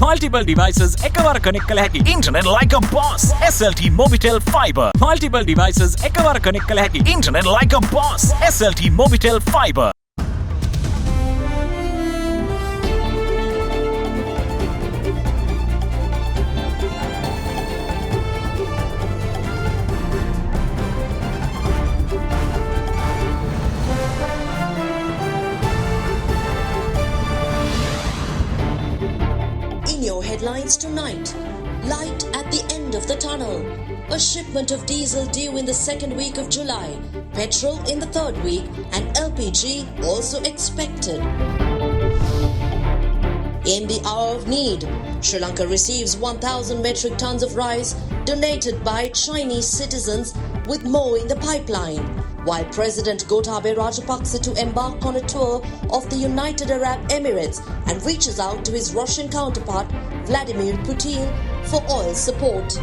Multiple devices එකවර connect කළ හැකි. Internet like a boss. SLT Mobitel Fiber. Multiple devices එකවර connect කළ හැකි. Internet like a boss. SLT Mobitel Fiber. Headlines tonight. Light at the end of the tunnel. A shipment of diesel due in the second week of July. Petrol in the third week and LPG also expected. In the hour of need, Sri Lanka receives 1,000 metric tons of rice donated by Chinese citizens with more in the pipeline. While President Gotabaya Rajapaksa to embark on a tour of the United Arab Emirates and reaches out to his Russian counterpart Vladimir Putin for oil support.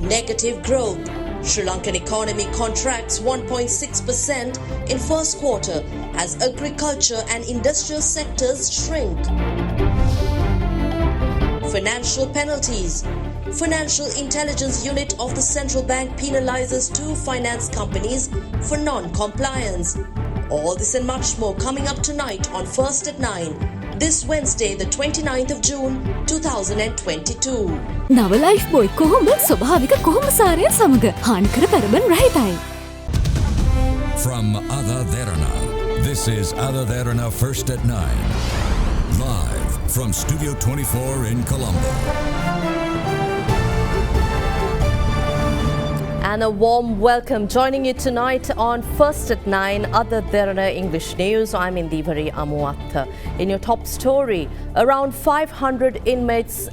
Negative growth. Sri Lankan economy contracts 1.6% in first quarter as agriculture and industrial sectors shrink. Financial penalties. Financial Intelligence Unit of the Central Bank penalizes 2 finance companies for non-compliance. All this and much more coming up tonight on First at 9. This Wednesday, the 29th of June, 2022. නව life බොයි කොහොම ස්වභාවික කොහොම සාරය සමග හානිකර පැරබන් රහිතයි. From AdaDerana, this is AdaDerana First at 9. Live from Studio 24 in Colombo. And a warm welcome joining you tonight on First at 9, AdaDerana English News. I'm Indivari Amuatta. In your top story, around 500 inmates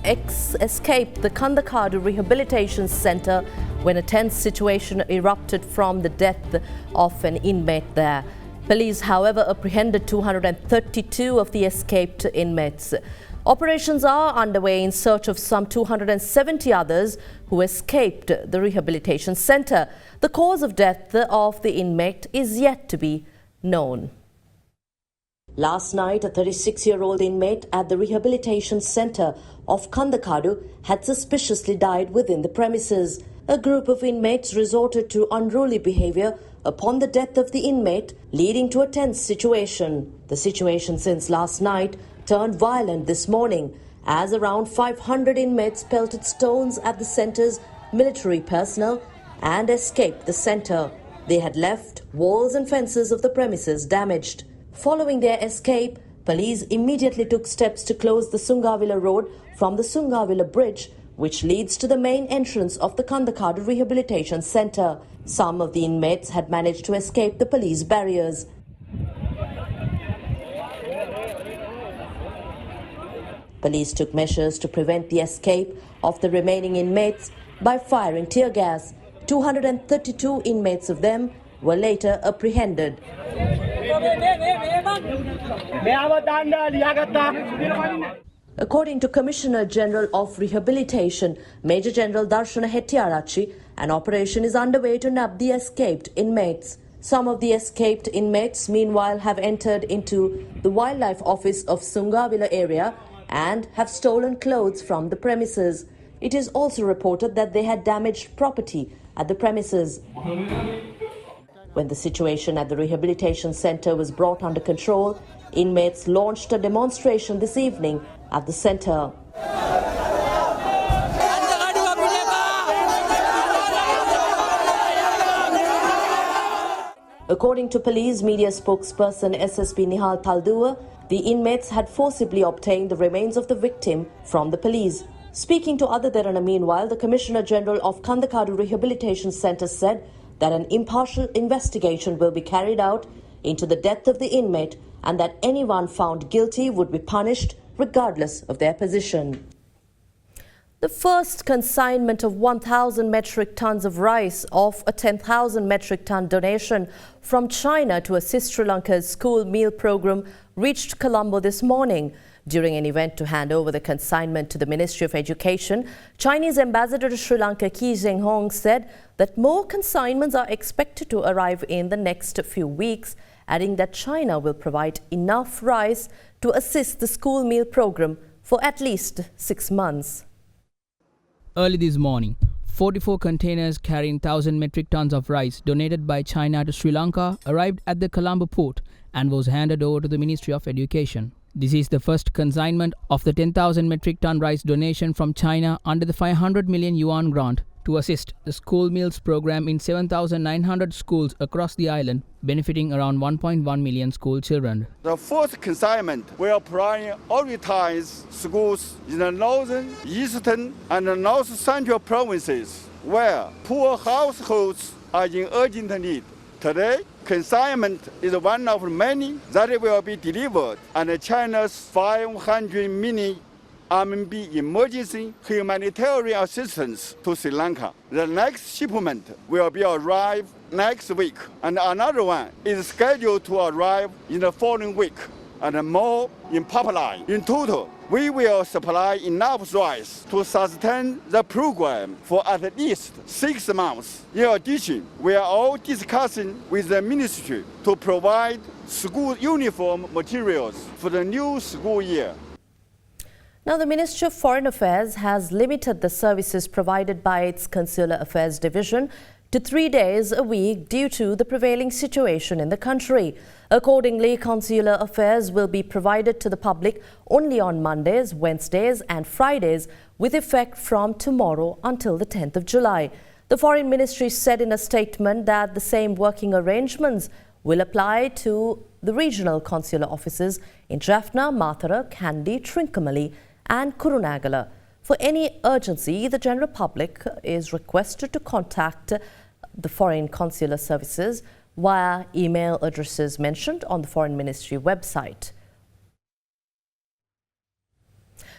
escaped the Kandakadu Rehabilitation Centre when a tense situation erupted from the death of an inmate there. Police, however, apprehended 232 of the escaped inmates. Operations are underway in search of some 270 others who escaped the rehabilitation centre. The cause of death of the inmate is yet to be known. Last night, a 36-year-old inmate at the rehabilitation centre of Kandakadu had suspiciously died within the premises. A group of inmates resorted to unruly behaviour upon the death of the inmate, leading to a tense situation. The situation since last night turned violent this morning as around 500 inmates pelted stones at the centre's military personnel and escaped the centre. They had left walls and fences of the premises damaged. Following their escape, police immediately took steps to close the Sungavilla Road from the Sungavilla Bridge, which leads to the main entrance of the Kandakadu Rehabilitation Centre. Some of the inmates had managed to escape the police barriers. Police took measures to prevent the escape of the remaining inmates by firing tear gas. 232 inmates of them were later apprehended. According to Commissioner General of Rehabilitation, Major General Darshana Hettiarachchi, an operation is underway to nab the escaped inmates. Some of the escaped inmates, meanwhile, have entered into the Wildlife Office of Sungavilla area and have stolen clothes from the premises. It is also reported that they had damaged property at the premises. When the situation at the rehabilitation centre was brought under control, inmates launched a demonstration this evening at the centre. According to police media spokesperson SSP Nihal Taldua, the inmates had forcibly obtained the remains of the victim from the police. Speaking to AdaDerana meanwhile, the Commissioner General of Kandakadu Rehabilitation Centre said that an impartial investigation will be carried out into the death of the inmate and that anyone found guilty would be punished regardless of their position. The first consignment of 1,000 metric tons of rice of a 10,000 metric ton donation from China to assist Sri Lanka's school meal program reached Colombo this morning. During an event to hand over the consignment to the Ministry of Education, Chinese Ambassador to Sri Lanka Ki Zhenghong said that more consignments are expected to arrive in the next few weeks, adding that China will provide enough rice to assist the school meal program for at least 6 months. Early this morning, 44 containers carrying 1,000 metric tons of rice donated by China to Sri Lanka arrived at the Colombo port and was handed over to the Ministry of Education. This is the first consignment of the 10,000 metric ton rice donation from China under the 500 million yuan grant to assist the school meals program in 7,900 schools across the island, benefiting around 1.1 million school children. The first consignment will prioritize schools in the northern, eastern, and north central provinces where poor households are in urgent need. Today, consignment is one of many that will be delivered under China's 500 million RMB emergency humanitarian assistance to Sri Lanka. The next shipment will be arrived next week, and another one is scheduled to arrive in the following week, and more in pipeline. In total, we will supply enough rice to sustain the program for at least 6 months. In addition, we are all discussing with the ministry to provide school uniform materials for the new school year. Now, the Ministry of Foreign Affairs has limited the services provided by its Consular Affairs Division to 3 days a week due to the prevailing situation in the country. Accordingly, Consular Affairs will be provided to the public only on Mondays, Wednesdays and Fridays with effect from tomorrow until the 10th of July. The Foreign Ministry said in a statement that the same working arrangements will apply to the regional consular offices in Jaffna, Mathura, Kandy, Trincomalee and Kurunagala. For any urgency, the general public is requested to contact the foreign consular services via email addresses mentioned on the Foreign Ministry website.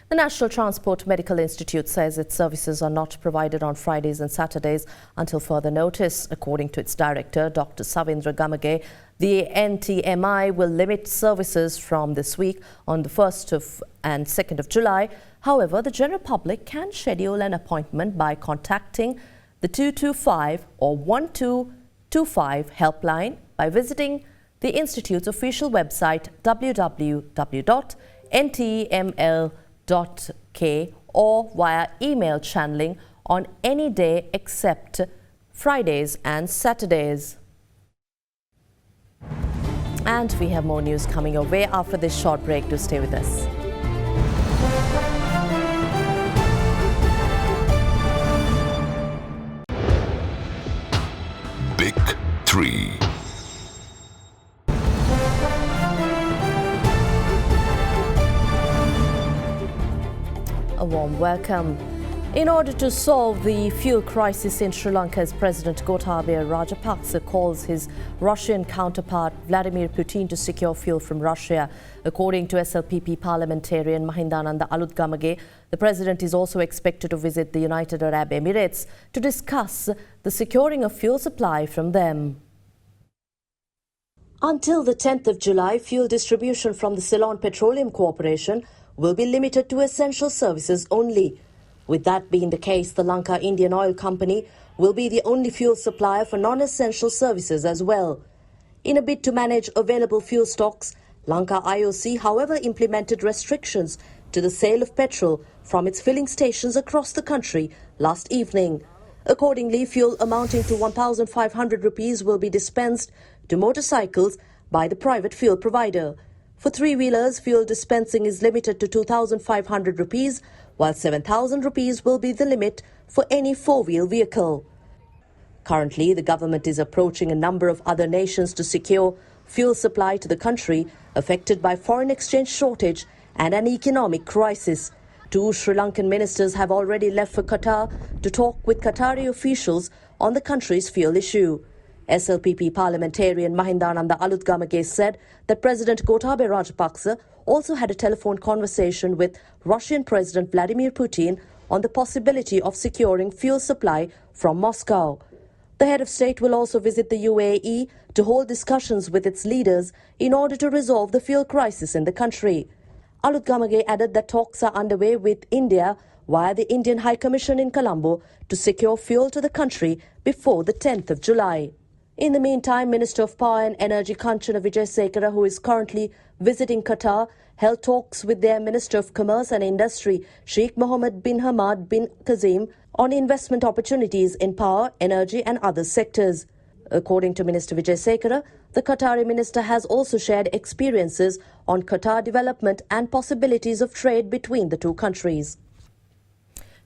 The National Transport Medical Institute says its services are not provided on Fridays and Saturdays until further notice. According to its director, Dr. Savindra Gamage, the NTMI will limit services from this week on the 1st and 2nd of July. However, the general public can schedule an appointment by contacting the 225 or 1225 helpline by visiting the Institute's official website www.ntml.k or via email channeling on any day except Fridays and Saturdays. And we have more news coming your way after this short break. Do stay with us. Big 3. A warm welcome. In order to solve the fuel crisis in Sri Lanka's President Gotabaya Rajapaksa calls his Russian counterpart Vladimir Putin to secure fuel from Russia. According to SLPP parliamentarian Mahindananda Alutgamage, the president is also expected to visit the United Arab Emirates to discuss the securing of fuel supply from them. Until the 10th of July, fuel distribution from the Ceylon Petroleum Corporation will be limited to essential services only. With that being the case, the Lanka Indian Oil Company will be the only fuel supplier for non-essential services as well. In a bid to manage available fuel stocks, Lanka IOC, however, implemented restrictions to the sale of petrol from its filling stations across the country last evening. Accordingly, fuel amounting to 1,500 rupees will be dispensed to motorcycles by the private fuel provider. For three-wheelers, fuel dispensing is limited to 2,500 rupees, while 7,000 rupees will be the limit for any four-wheel vehicle. Currently, the government is approaching a number of other nations to secure fuel supply to the country affected by foreign exchange shortage and an economic crisis. 2 Sri Lankan ministers have already left for Qatar to talk with Qatari officials on the country's fuel issue. SLPP parliamentarian Mahindananda Alutgamage said that President Gotabaya Rajapaksa also had a telephone conversation with Russian President Vladimir Putin on the possibility of securing fuel supply from Moscow. The head of state will also visit the UAE to hold discussions with its leaders in order to resolve the fuel crisis in the country. Alutgamage added that talks are underway with India via the Indian High Commission in Colombo to secure fuel to the country before the 10th of July. In the meantime, Minister of Power and Energy Kanchana Wijayasekara, who is currently visiting Qatar, held talks with their Minister of Commerce and Industry, Sheikh Mohammed bin Hamad bin Kazim, on investment opportunities in power, energy and other sectors. According to Minister Vijay Sekara, the Qatari minister has also shared experiences on Qatar development and possibilities of trade between the two countries.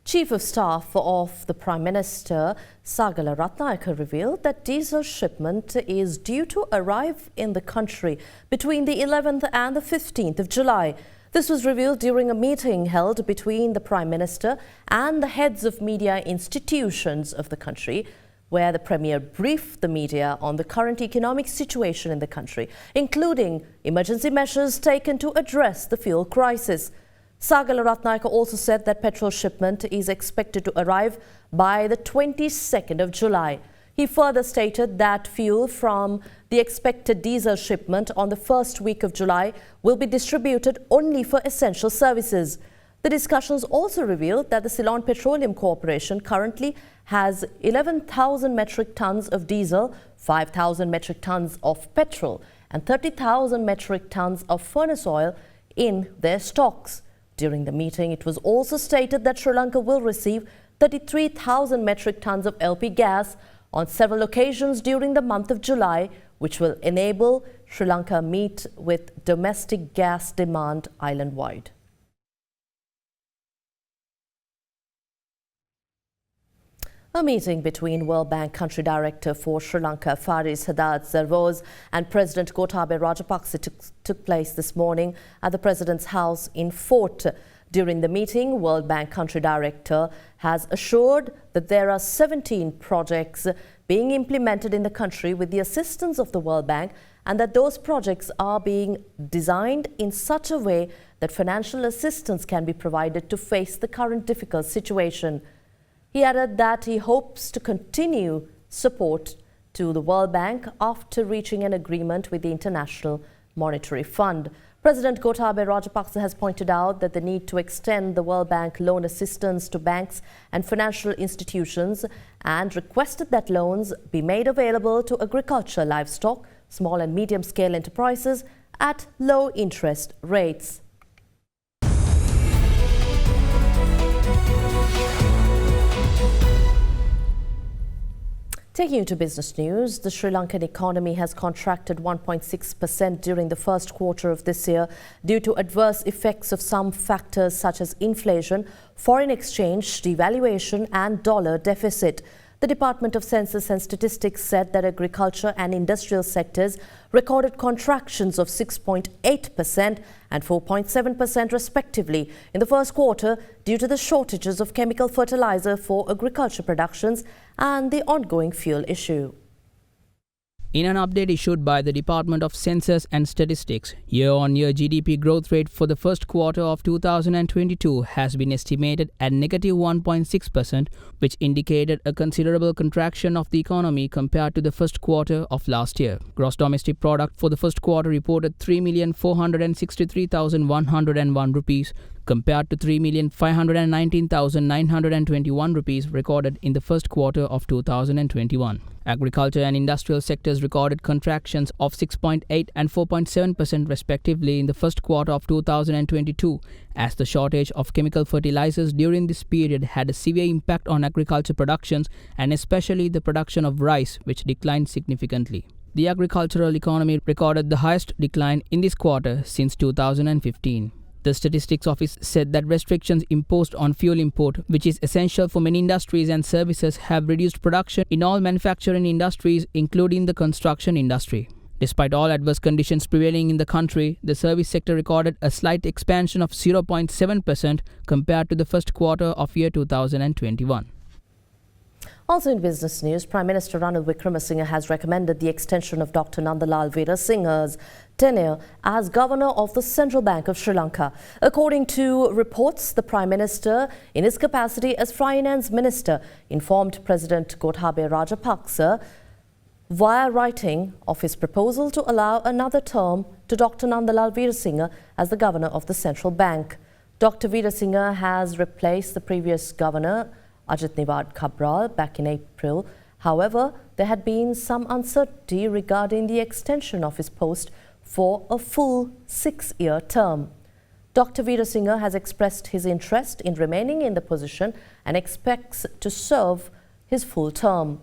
Chief of Staff of the Prime Minister, Sagala Ratnayaka, revealed that diesel shipment is due to arrive in the country between the 11th and the 15th of July. This was revealed during a meeting held between the Prime Minister and the heads of media institutions of the country, where the Premier briefed the media on the current economic situation in the country, including emergency measures taken to address the fuel crisis. Sagala Ratnayaka also said that petrol shipment is expected to arrive by the 22nd of July. He further stated that fuel from the expected diesel shipment on the first week of July will be distributed only for essential services. The discussions also revealed that the Ceylon Petroleum Corporation currently has 11,000 metric tons of diesel, 5,000 metric tons of petrol and 30,000 metric tons of furnace oil in their stocks. During the meeting, it was also stated that Sri Lanka will receive 33,000 metric tons of LP gas on several occasions during the month of July, which will enable Sri Lanka meet with domestic gas demand island-wide. A meeting between World Bank Country Director for Sri Lanka, Faris Haddad Zarvoz, and President Gotabaya Rajapaksa took place this morning at the President's house in Fort. During the meeting, World Bank Country Director has assured that there are 17 projects being implemented in the country with the assistance of the World Bank, and that those projects are being designed in such a way that financial assistance can be provided to face the current difficult situation. He added that he hopes to continue support to the World Bank after reaching an agreement with the International Monetary Fund. President Gotabaya Rajapaksa has pointed out that the need to extend the World Bank loan assistance to banks and financial institutions and requested that loans be made available to agriculture, livestock, small and medium-scale enterprises at low interest rates. Taking you to business news, the Sri Lankan economy has contracted 1.6% during the first quarter of this year due to adverse effects of some factors such as inflation, foreign exchange, devaluation and dollar deficit. The Department of Census and Statistics said that agriculture and industrial sectors recorded contractions of 6.8% and 4.7% respectively in the first quarter due to the shortages of chemical fertilizer for agriculture productions and the ongoing fuel issue. In an update issued by the Department of Census and Statistics, year-on-year GDP growth rate for the first quarter of 2022 has been estimated at negative 1.6%, which indicated a considerable contraction of the economy compared to the first quarter of last year. Gross domestic product for the first quarter reported 3,463,101 rupees, compared to 3,519,921 rupees recorded in the first quarter of 2021. Agriculture and industrial sectors recorded contractions of 6.8 and 4.7% respectively in the first quarter of 2022, as the shortage of chemical fertilizers during this period had a severe impact on agriculture productions and especially the production of rice, which declined significantly. The agricultural economy recorded the highest decline in this quarter since 2015. The Statistics Office said that restrictions imposed on fuel import, which is essential for many industries and services, have reduced production in all manufacturing industries, including the construction industry. Despite all adverse conditions prevailing in the country, the service sector recorded a slight expansion of 0.7% compared to the first quarter of year 2021. Also in business news, Prime Minister Ranil Wickremesinghe has recommended the extension of Dr. Nandalal Veerasinghe's tenure as Governor of the Central Bank of Sri Lanka. According to reports, the Prime Minister, in his capacity as Finance Minister, informed President Gotabaya Rajapaksa via writing of his proposal to allow another term to Dr. Nandalal Veerasinghe as the Governor of the Central Bank. Dr. Veerasinghe has replaced the previous Governor, Ajit Niwad Cabral, back in April. However, there had been some uncertainty regarding the extension of his post for a full 6-year term. Dr. Veerasinghe has expressed his interest in remaining in the position and expects to serve his full term.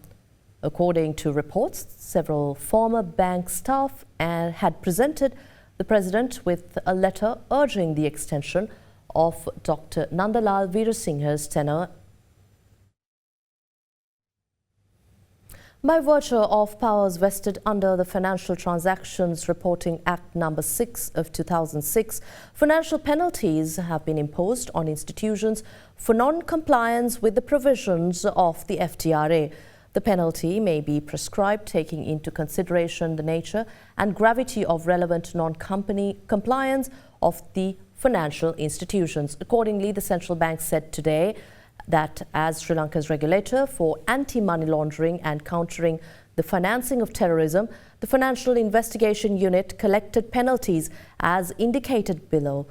According to reports, several former bank staff had presented the President with a letter urging the extension of Dr. Nandalal Veerasinghe's tenure. By virtue of powers vested under the Financial Transactions Reporting Act No. 6 of 2006, financial penalties have been imposed on institutions for non-compliance with the provisions of the FTRA. The penalty may be prescribed taking into consideration the nature and gravity of relevant non-company compliance of the financial institutions. Accordingly, the central bank said today that as Sri Lanka's regulator for anti-money laundering and countering the financing of terrorism, the Financial Investigation Unit collected penalties as indicated below,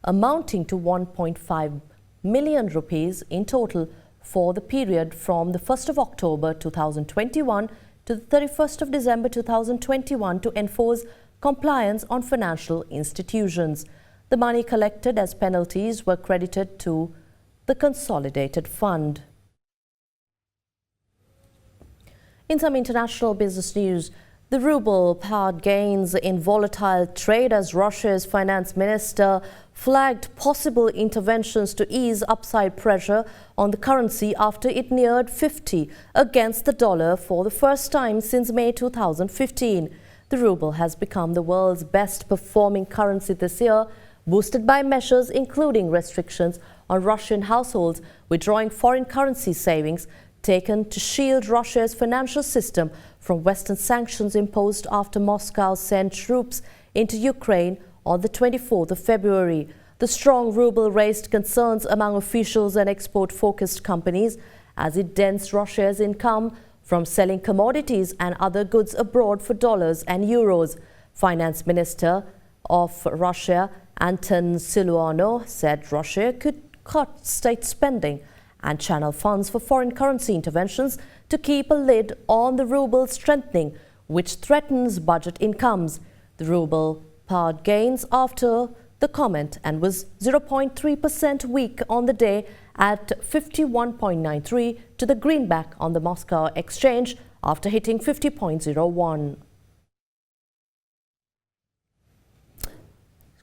amounting to 1.5 million rupees in total for the period from the 1st of October 2021 to the 31st of December 2021 to enforce compliance on financial institutions. The money collected as penalties were credited to the Consolidated Fund. In some international business news, the ruble powered gains in volatile trade as Russia's finance minister flagged possible interventions to ease upside pressure on the currency after it neared 50 against the dollar for the first time since May 2015. The ruble has become the world's best performing currency this year, boosted by measures including restrictions on Russian households withdrawing foreign currency savings taken to shield Russia's financial system from Western sanctions imposed after Moscow sent troops into Ukraine on the 24th of February. The strong ruble raised concerns among officials and export-focused companies as it dents Russia's income from selling commodities and other goods abroad for dollars and euros. Finance Minister of Russia, Anton Siluanov, said Russia could cut state spending and channel funds for foreign currency interventions to keep a lid on the ruble strengthening, which threatens budget incomes. The ruble powered gains after the comment and was 0.3% weak on the day at 51.93 to the greenback on the Moscow exchange after hitting 50.01.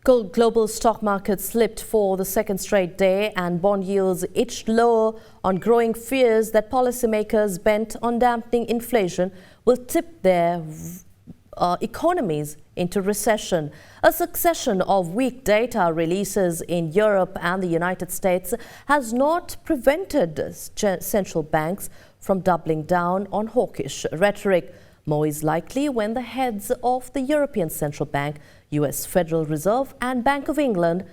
Global stock markets slipped for the second straight day and bond yields inched lower on growing fears that policymakers bent on dampening inflation will tip their economies into recession. A succession of weak data releases in Europe and the United States has not prevented central banks from doubling down on hawkish rhetoric. More is likely when the heads of the European Central Bank, US Federal Reserve and Bank of England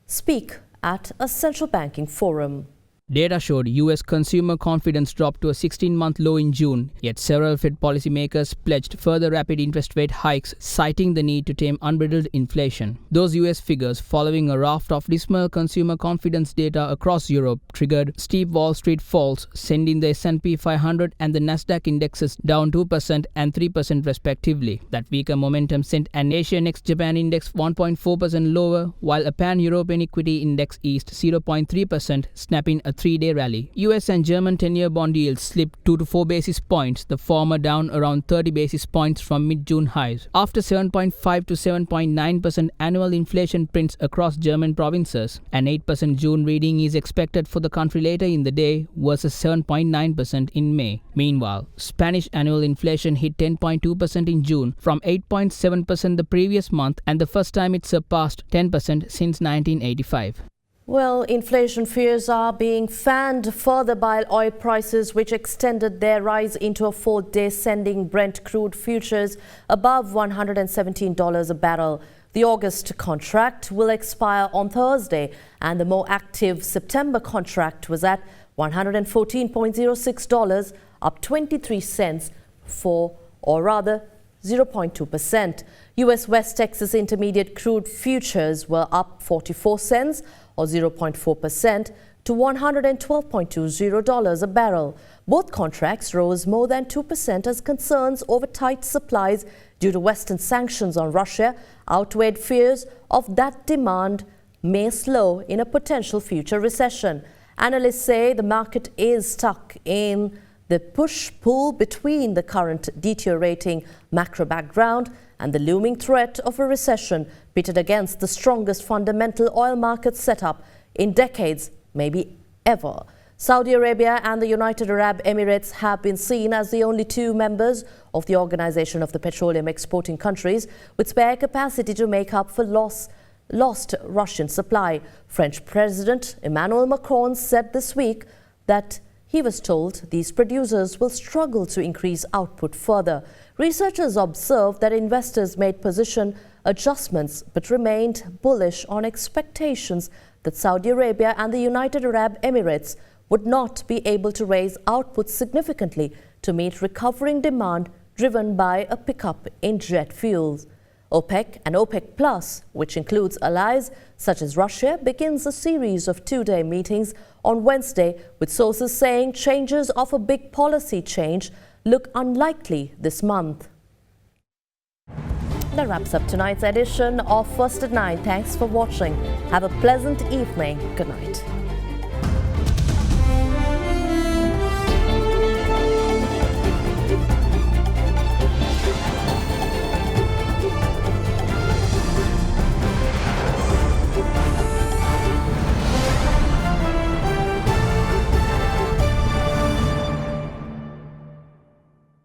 speak at a central banking forum. Data showed US consumer confidence dropped to a 16-month low in June, yet several Fed policymakers pledged further rapid interest rate hikes, citing the need to tame unbridled inflation. Those US figures, following a raft of dismal consumer confidence data across Europe, triggered steep Wall Street falls, sending the S&P 500 and the Nasdaq indexes down 2% and 3% respectively. That weaker momentum sent an Asia Next Japan index 1.4% lower, while a pan-European equity index eased 0.3%, snapping a 3-day rally. US and German 10-year bond yields slipped 2 to 4 basis points, the former down around 30 basis points from mid-June highs. After 7.5 to 7.9% annual inflation prints across German provinces, an 8% June reading is expected for the country later in the day versus 7.9% in May. Meanwhile, Spanish annual inflation hit 10.2% in June from 8.7% the previous month, and the first time it surpassed 10% since 1985. Well, inflation fears are being fanned further by oil prices, which extended their rise into a fourth day, sending Brent crude futures above $117 a barrel. The August contract will expire on Thursday, and the more active September contract was at $114.06, up 23 cents or rather 0.2%. US West Texas Intermediate crude futures were up 44 cents or 0.4%. to $112.20 a barrel. Both contracts rose more than 2% as concerns over tight supplies due to Western sanctions on Russia outweighed fears of that demand may slow in a potential future recession. Analysts say the market is stuck in the push-pull between the current deteriorating macro background and the looming threat of a recession pitted against the strongest fundamental oil market setup in decades, maybe ever. Saudi Arabia and the United Arab Emirates have been seen as the only two members of the Organization of the Petroleum Exporting Countries with spare capacity to make up for lost Russian supply. French President Emmanuel Macron said this week that he was told these producers will struggle to increase output further. Researchers observed that investors made position adjustments but remained bullish on expectations that Saudi Arabia and the United Arab Emirates would not be able to raise output significantly to meet recovering demand driven by a pickup in jet fuels. OPEC and OPEC Plus, which includes allies such as Russia, begins a series of two-day meetings on Wednesday, with sources saying changes of a big policy change look unlikely this month. That wraps up tonight's edition of First at 9. Thanks for watching. Have a pleasant evening. Good night.